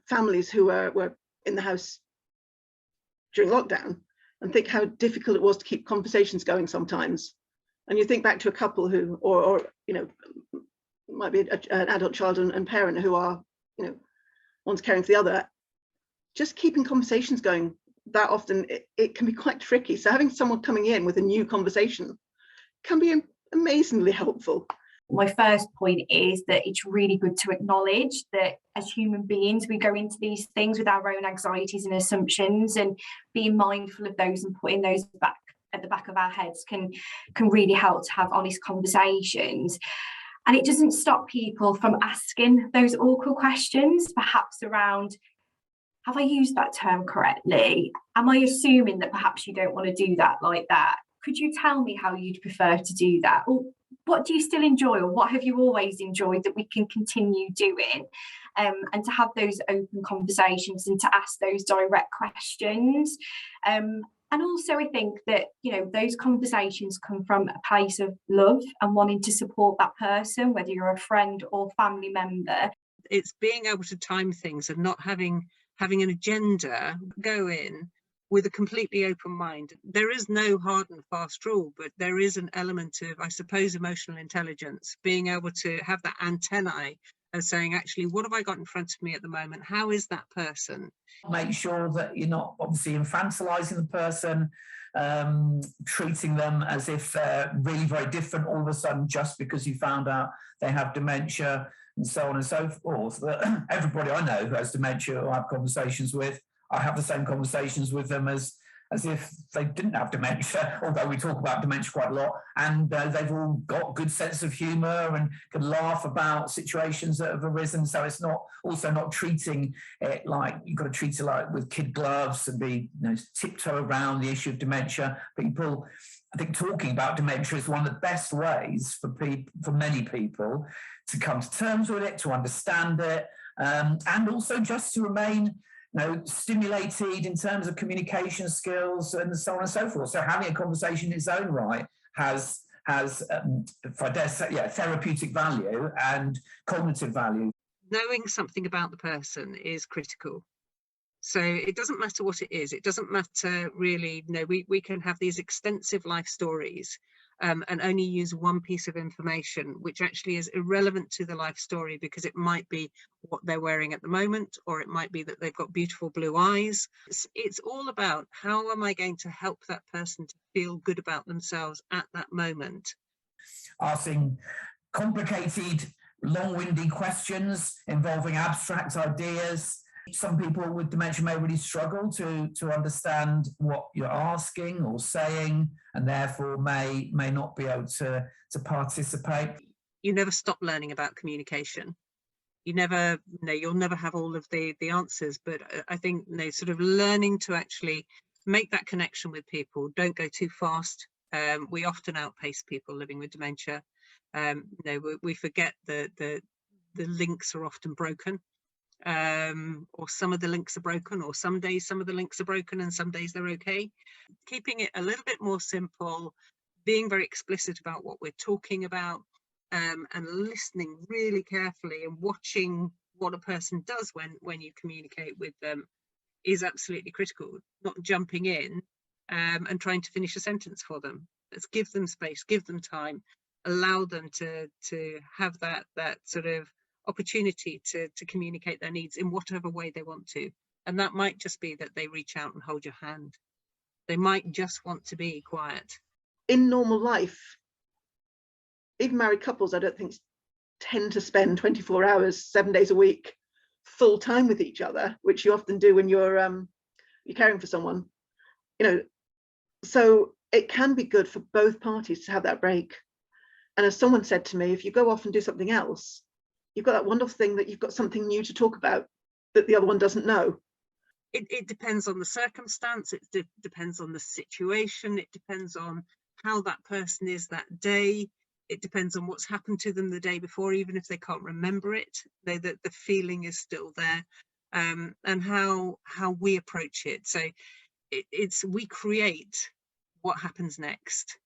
families who were in the house during lockdown, and think how difficult it was to keep conversations going sometimes. And you think back to a couple who, or might be an adult child and parent who are, one's caring for the other. Just keeping conversations going that often, it can be quite tricky. So having someone coming in with a new conversation can be amazingly helpful. My first point is that it's really good to acknowledge that as human beings, we go into these things with our own anxieties and assumptions, and being mindful of those and putting those back at the back of our heads can really help to have honest conversations. And it doesn't stop people from asking those awkward questions, perhaps around, have I used that term correctly? Am I assuming that perhaps you don't want to do that like that? Could you tell me how you'd prefer to do that? Or what do you still enjoy, or what have you always enjoyed that we can continue doing? And to have those open conversations and to ask those direct questions. And also I think that, those conversations come from a place of love and wanting to support that person, whether you're a friend or family member. It's being able to time things and not having an agenda, go in with a completely open mind. There is no hard and fast rule, but there is an element of, I suppose, emotional intelligence, being able to have that antennae of saying, actually, what have I got in front of me at the moment? How is that person? Make sure that you're not obviously infantilizing the person, treating them as if they're really very different all of a sudden just because you found out they have dementia, and so on and so forth. But everybody I know who has dementia or I have conversations with, I have the same conversations with them as if they didn't have dementia, although we talk about dementia quite a lot, and they've all got good sense of humour and can laugh about situations that have arisen. So it's not treating it like you've got to treat it like with kid gloves and be tiptoe around the issue of dementia. People, I think, talking about dementia is one of the best ways for many people to come to terms with it, to understand it, and also just to remain stimulated in terms of communication skills and so on and so forth. So having a conversation in its own right has if I dare say, therapeutic value and cognitive value. Knowing something about the person is critical. So it doesn't matter what it is. It doesn't matter really. We can have these extensive life stories and only use one piece of information, which actually is irrelevant to the life story, because it might be what they're wearing at the moment, or it might be that they've got beautiful blue eyes. It's all about, how am I going to help that person to feel good about themselves at that moment? Asking complicated, long-winded questions involving abstract ideas. Some people with dementia may really struggle to understand what you're asking or saying, and therefore may not be able to participate. You never stop learning about communication. You'll never have all of the answers, but I think sort of learning to actually make that connection with people. Don't go too fast. We often outpace people living with dementia. We forget that the links are often broken. Or some of the links are broken, or some days some of the links are broken and some days they're okay. Keeping it a little bit more simple, being very explicit about what we're talking about, and listening really carefully and watching what a person does when you communicate with them is absolutely critical. Not jumping in and trying to finish a sentence for them. Let's give them space, give them time, allow them to have that sort of opportunity to communicate their needs in whatever way they want to. And that might just be that they reach out and hold your hand. They might just want to be quiet. In normal life, even married couples, I don't think, tend to spend 24 hours, 7 days a week, full time with each other, which you often do when you're caring for someone. So it can be good for both parties to have that break. And as someone said to me, if you go off and do something else, you've got that wonderful thing that you've got something new to talk about that the other one doesn't know. It depends on the circumstance. It depends on the situation. It depends on how that person is that day. It depends on what's happened to them the day before, even if they can't remember it. The feeling is still there, and how we approach it. So we create what happens next.